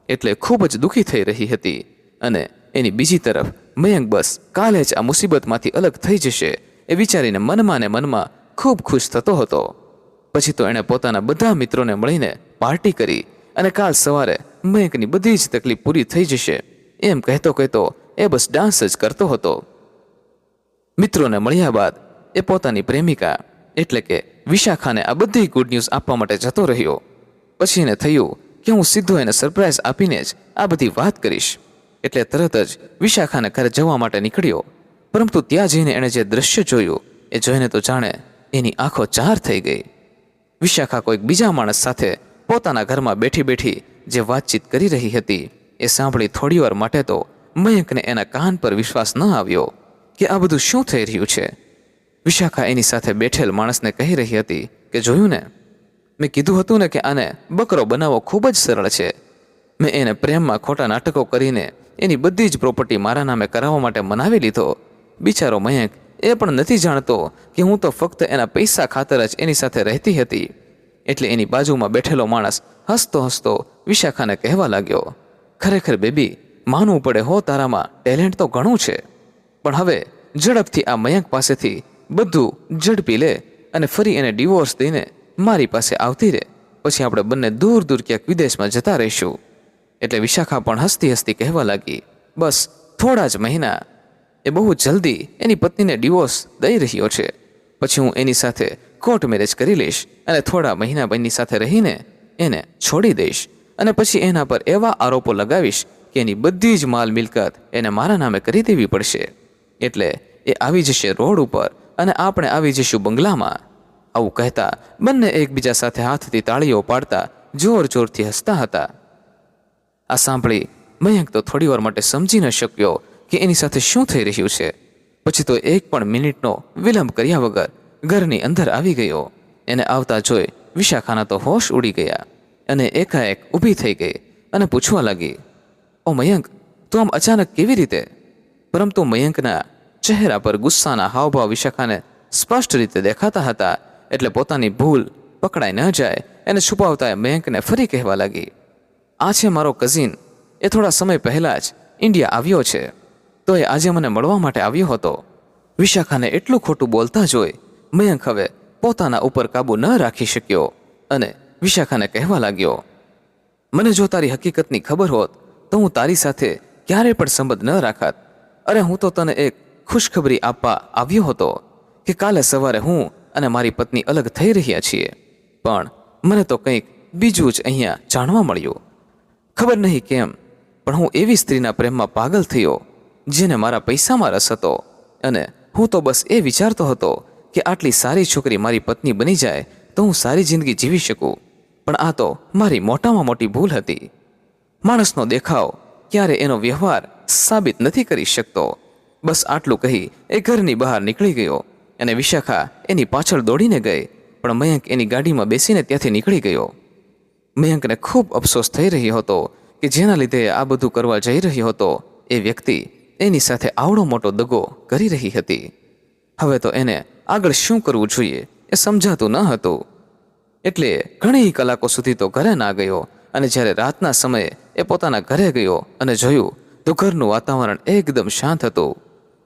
એટલે ખૂબ જ દુઃખી થઈ રહી હતી. અને એની બીજી તરફ મયંક બસ કાલે જ આ મુસીબતમાંથી અલગ થઈ જશે એ વિચારીને મનમાં ને મનમાં ખૂબ ખુશ થતો હતો. પછી તો એણે પોતાના બધા મિત્રોને મળીને પાર્ટી કરી અને કાલ સવારે મયંકની બધી જ તકલીફ પૂરી થઈ જશે એમ કહેતો કહેતો એ બસ ડાન્સ જ કરતો હતો. મિત્રોને મળ્યા બાદ એ પોતાની પ્રેમિકા એટલે કે વિશાખાને આ બધી ગુડ ન્યૂઝ આપવા માટે જતો રહ્યો. પછી એને થયું કે હું સીધો એને સરપ્રાઈઝ આપીને જ આ બધી વાત કરીશ. એટલે તરત જ વિશાખાને ઘરે જવા માટે નીકળ્યો. પરંતુ ત્યાં જઈને એણે જે દ્રશ્ય જોયું એ જોઈને તો જાણે એની આંખો ચાર થઈ ગઈ. વિશાખા કોઈક બીજા માણસ સાથે પોતાના ઘરમાં બેઠી બેઠી જે વાતચીત કરી રહી હતી એ સાંભળી થોડીવાર માટે તો મયંકને એના કાન પર વિશ્વાસ ન આવ્યો કે આ બધું શું થઈ રહ્યું છે. વિશાખા એની સાથે બેઠેલ માણસને કહી રહી હતી કે જોયું ને, મેં કીધું હતું ને કે આને બકરો બનાવવો ખૂબ જ સરળ છે. મેં એને પ્રેમમાં ખોટા નાટકો કરીને એની બધી જ પ્રોપર્ટી મારા નામે કરાવવા માટે મનાવી લીધો. બિચારો મયંક એ પણ નથી જાણતો કે હું તો ફક્ત એના પૈસા ખાતર જ એની સાથે રહેતી હતી. એટલે એની બાજુમાં બેઠેલો માણસ હસતો હસતો વિશાખાને કહેવા લાગ્યો, ખરેખર બેબી, માનવું પડે હો, તારામાં ટેલેન્ટ તો ઘણું છે. પણ હવે ઝડપથી આ મયંક પાસેથી બધું ઝડપી લે અને ફરી એને ડિવોર્સ દઈને મારી પાસે આવતી રહે. પછી આપણે બંને દૂર દૂર ક્યાંક વિદેશમાં જતા રહીશું. એટલે વિશાખા પણ હસતી હસતી કહેવા લાગી, બસ થોડા જ મહિના, એ બહુ જલ્દી એની પત્નીને ડિવોર્સ દઈ રહ્યો છે. પછી હું એની સાથે કોર્ટ મેરેજ કરી લઈશ અને થોડા મહિના એની સાથે રહીને એને છોડી દઈશ. અને પછી એના પર એવા આરોપો લગાવીશ કે એની બધી જ માલ મિલકત એને મારા નામે કરી દેવી પડશે. એટલે એ આવી જશે રોડ ઉપર અને આપણે આવી જઈશું બંગલામાં. આવું કહેતા બંને એકબીજા સાથે હાથથી તાળીઓ પાડતા જોર જોરથી હસતા હતા. આ સાંભળી મયંક તો થોડીવાર માટે સમજી ન શક્યો કે એની સાથે શું થઈ રહ્યું છે. પછી તો એક પણ મિનિટનો વિલંબ કર્યા વગર ઘરની અંદર આવી ગયો. એને આવતા જોઈ વિશાખાના તો હોશ ઉડી ગયા અને એકાએક ઊભી થઈ ગઈ અને પૂછવા લાગી, ઓ મયંક, તું આમ અચાનક કેવી રીતે? પરંતુ મયંકના ચહેરા પર ગુસ્સાના હાવભાવ વિશાખાને સ્પષ્ટ રીતે દેખાતા હતા. એટલે પોતાની ભૂલ પકડાઈ ન જાય એને છુપાવતા મયંકને ફરી કહેવા લાગી, આ છે મારો કઝિન. એ થોડા સમય પહેલાં જ ઇન્ડિયા આવ્યો છે, તો એ આજે મને મળવા માટે આવ્યો હતો. વિશાખાને એટલું ખોટું બોલતા જોઈ મયંક હવે પોતાના ઉપર કાબુ ન રાખી શક્યો અને વિશાખાને કહેવા લાગ્યો, મને જો તારી હકીકતની ખબર હોત તો હું તારી સાથે ક્યારેય પણ સંબંધ ન રાખત. અરે હું તો તને એક ખુશખબરી આપવા આવ્યો હતો કે કાલે સવારે હું અને મારી પત્ની અલગ થઈ રહ્યા છીએ. પણ મને તો કંઈક બીજું જ અહીંયા જાણવા મળ્યું. ખબર નહીં કેમ, પણ હું એવી સ્ત્રીના પ્રેમમાં પાગલ થયો જેને મારા પૈસામાં રસ હતો. અને હું તો બસ એ વિચારતો હતો કે આટલી સારી છોકરી મારી પત્ની બની જાય તો હું સારી જિંદગી જીવી શકું. પણ આ તો મારી મોટામાં મોટી ભૂલ હતી. માણસનો દેખાવ ક્યારે એનો વ્યવહાર સાબિત નથી કરી શકતો. બસ આટલું કહી એ ઘરની બહાર નીકળી ગયો અને વિશાખા એની પાછળ દોડીને ગઈ. પણ મયંક એની ગાડીમાં બેસીને ત્યાંથી નીકળી ગયો. મયંકને ખૂબ અફસોસ થઈ રહ્યો હતો કે જેના લીધે આ બધું કરવા જઈ રહ્યો હતો એ વ્યક્તિ એની સાથે આવડો મોટો દગો કરી રહી હતી. હવે તો એને આગળ શું કરવું જોઈએ એ સમજાતું ન હતું. એટલે ઘણી કલાકો સુધી તો ઘરે ના ગયો અને જ્યારે રાતના સમયે એ પોતાના ઘરે ગયો અને જોયું તો ઘરનું વાતાવરણ એકદમ શાંત હતું.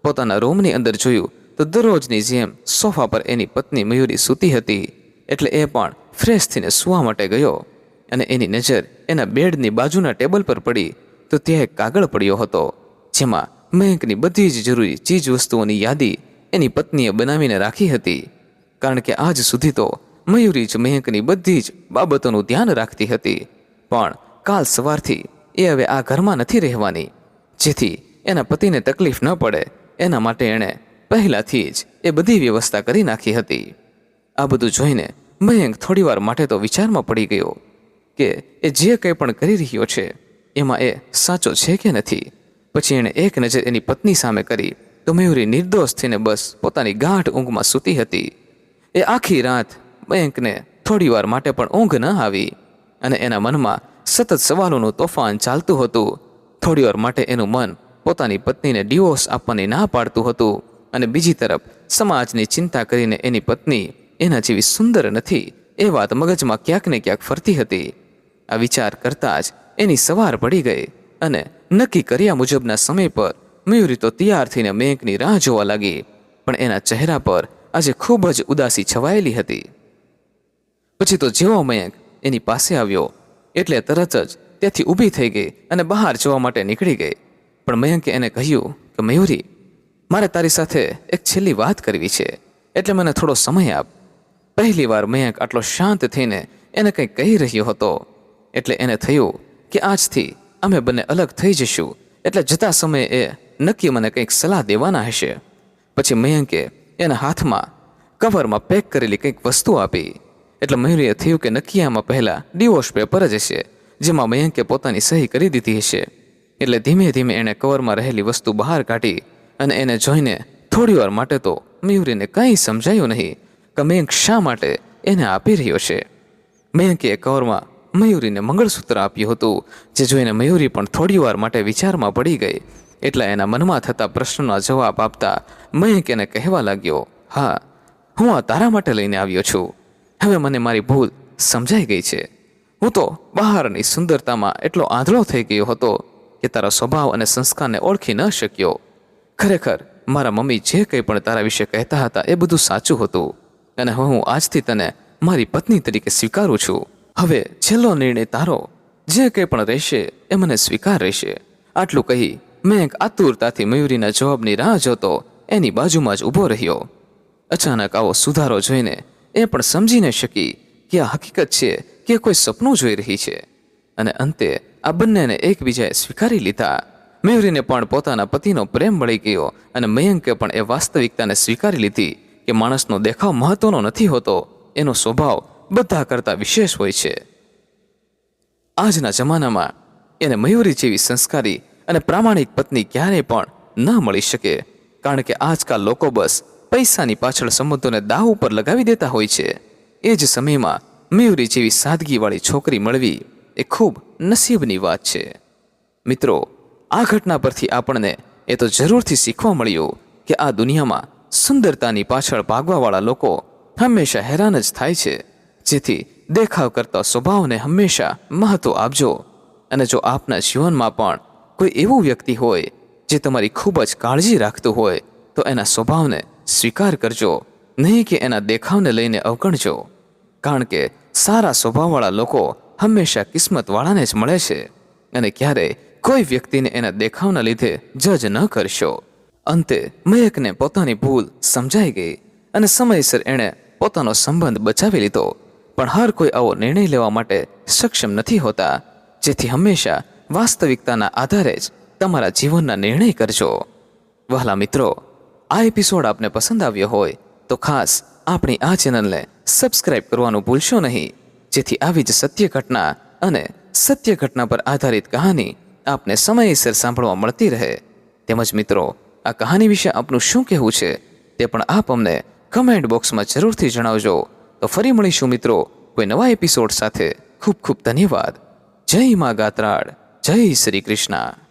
પોતાના રૂમની અંદર જોયું તો દરરોજની જેમ સોફા પર એની પત્ની મયુરી સૂતી હતી. એટલે એ પણ ફ્રેશ થઈને સૂવા માટે ગયો અને એની નજર એના બેડની બાજુના ટેબલ પર પડી તો ત્યાં એક કાગળ પડ્યો હતો જેમાં મયંકની બધી જ જરૂરી ચીજ વસ્તુઓની યાદી એની પત્નીએ બનાવીને રાખી હતી. કારણ કે આજ સુધી તો મયુરી જ મયંકની બધી જ બાબતોનું ધ્યાન રાખતી હતી. પણ કાલ સવારથી એ હવે આ ઘરમાં નથી રહેવાની, જેથી એના પતિને તકલીફ ન પડે એના માટે એણે પહેલાથી જ એ બધી વ્યવસ્થા કરી નાખી હતી. આ બધું જોઈને મયંક થોડીવાર માટે તો વિચારમાં પડી ગયો કે એ જે કંઈ પણ કરી રહ્યો છે એમાં એ સાચો છે કે નથી. પછી એણે એક નજર એની પત્ની સામે કરી તો મયુરી નિર્દોષ થઈને બસ પોતાની ગાઢ ઊંઘમાં સૂતી હતી. એ આખી રાત મયંકને થોડીવાર માટે પણ ઊંઘ ન આવી અને એના મનમાં સતત સવાલોનું તોફાન ચાલતું હતું. થોડીવાર માટે એનું મન પોતાની પત્નીને ડિવોર્સ આપવાની ના પાડતું હતું અને બીજી તરફ સમાજની ચિંતા કરીને એની પત્ની એના જેવી સુંદર નથી એ વાત મગજમાં ક્યાંક ને ક્યાંક ફરતી હતી. આ વિચાર કરતાં જ એની સવાર પડી ગઈ અને નક્કી કર્યા મુજબના સમય પર મયુરી તો તૈયાર થઈને મયંકની રાહ જોવા લાગી. પણ એના ચહેરા પર આજે ખૂબ જ ઉદાસી છવાયેલી હતી. પછી તો જેવો મયંક એની પાસે આવ્યો એટલે તરત જ ત્યાંથી ઊભી થઈ ગઈ અને બહાર જવા માટે નીકળી ગઈ. પણ મયંકે એને કહ્યું કે મયુરી, મારે તારી સાથે એક છેલ્લી વાત કરવી છે, એટલે મને થોડો સમય આપ. પહેલી વાર મયંક આટલો શાંત થઈને એને કંઈક કહી રહ્યો હતો, એટલે એને થયું કે આજથી અમે બંને અલગ થઈ જશું, એટલે જતા સમયે એ નક્કી મને કંઈક સલાહ દેવાના હશે. પછી મયંકે એના હાથમાં કવરમાં પેક કરેલી કંઈક વસ્તુ આપી. એટલે મયુરીએ થયું કે નક્કી આમાં પહેલાં ડિવોર્સ પેપર જ હશે, જેમાં મયંકે પોતાની સહી કરી દીધી હશે. એટલે ધીમે ધીમે એણે કવરમાં રહેલી વસ્તુ બહાર કાઢી અને એને જોઈને થોડી વાર માટે તો મયુરીને કંઈ સમજાયું નહીં કે મયંક શા માટે એને આપી રહ્યો છે. મયંકે એ કવરમાં મયુરીને મંગળસૂત્ર આપ્યું હતું, જે જોઈને મયુરી પણ થોડી વાર માટે વિચારમાં પડી ગઈ. એટલા એના મનમાં થતા પ્રશ્નોના જવાબ આપતા મયંક એને કહેવા લાગ્યો, હા, હું આ તારા માટે લઈને આવ્યો છું. હવે મને મારી ભૂલ સમજાઈ ગઈ છે. હું તો બહારની સુંદરતામાં એટલો આંધળો થઈ ગયો હતો કે તારા સ્વભાવ અને સંસ્કારને ઓળખી ન શક્યો. ખરેખર મારા મમ્મી જે કંઈ પણ તારા વિશે કહેતા હતા એ બધું સાચું હતું, અને હવે હું આજથી તને મારી પત્ની તરીકે સ્વીકારું છું. હવે છેલ્લો નિર્ણય તારો, જે કંઈ પણ રહેશે એ મને સ્વીકાર રહેશે. આટલું કહી મયંક આતુરતાથી મયુરીના જવાબની રાહ જોતો એની બાજુમાં જ ઊભો રહ્યો. અચાનક આવો સુધારો જોઈને એ પણ સમજી ન શકી કે આ હકીકત છે કે કોઈ સપનું જોઈ રહી છે. અને અંતે આ બંનેને એકબીજાએ સ્વીકારી લીધા. મયુરીને પણ પોતાના પતિનો પ્રેમ મળી ગયો, અને મયંકે પણ એ વાસ્તવિકતાને સ્વીકારી લીધી કે માણસનો દેખાવ મહત્વનો નથી હોતો, એનો સ્વભાવ બધા કરતાં વિશેષ હોય છે. આજના જમાનામાં એને મયુરી જેવી સંસ્કારી અને પ્રામાણિક પત્ની ક્યારેય પણ ન મળી શકે, કારણ કે આજકાલ લોકો બસ પૈસાની પાછળ સંબંધોને દાવ ઉપર લગાવી દેતા હોય છે. એ જ સમયમાં મયુરી જેવી સાદગીવાળી છોકરી મળવી એ ખૂબ નસીબની વાત છે. મિત્રો, આ ઘટના પરથી આપણને એ તો જરૂરથી શીખવા મળ્યું કે આ દુનિયામાં સુંદરતાની પાછળ ભાગવાવાળા લોકો હંમેશા હેરાન જ થાય છે. જેથી દેખાવ કરતા સ્વભાવને હંમેશા મહત્વ આપજો. અને જો આપના જીવનમાં પણ કોઈ એવું વ્યક્તિ હોય જે તમારી ખૂબ જ કાળજી રાખતું હોય, તો એના સ્વભાવને સ્વીકાર કરજો, નહીં કે એના દેખાવને લઈને અવગણજો. કારણ કે સારા સ્વભાવવાળા લોકો હંમેશા કિસ્મતવાળાને જ મળે છે, અને ક્યારેય કોઈ વ્યક્તિને એના દેખાવના લીધે જજ ન કરશો. અંતે મયંકને પોતાની ભૂલ સમજાઈ ગઈ, અને સમયસર એણે પોતાનો સંબંધ બચાવી લીધો. પણ હર કોઈ આવો નિર્ણય લેવા માટે સક્ષમ નથી હોતા, જેથી હંમેશા વાસ્તવિકતાના આધારે જ તમારા જીવનના નિર્ણય કરજો. વહાલા મિત્રો, આ એપિસોડ આપને પસંદ આવ્યો હોય તો ખાસ આપણી આ ચેનલને સબસ્ક્રાઇબ કરવાનું ભૂલશો નહીં, જેથી આવી જ સત્ય ઘટના અને સત્ય ઘટના પર આધારિત કહાની આપને સમયસર સાંભળવા મળતી રહે. તેમજ મિત્રો, આ કહાની વિશે આપનું શું કહેવું છે તે પણ આપ અમને કમેન્ટ બોક્સમાં જરૂરથી જણાવજો. તો ફરી મળીશું મિત્રો કોઈ નવા એપિસોડ સાથે. ખૂબ ખૂબ ધન્યવાદ. જય મા ગાત્રાળ, જય શ્રી કૃષ્ણ.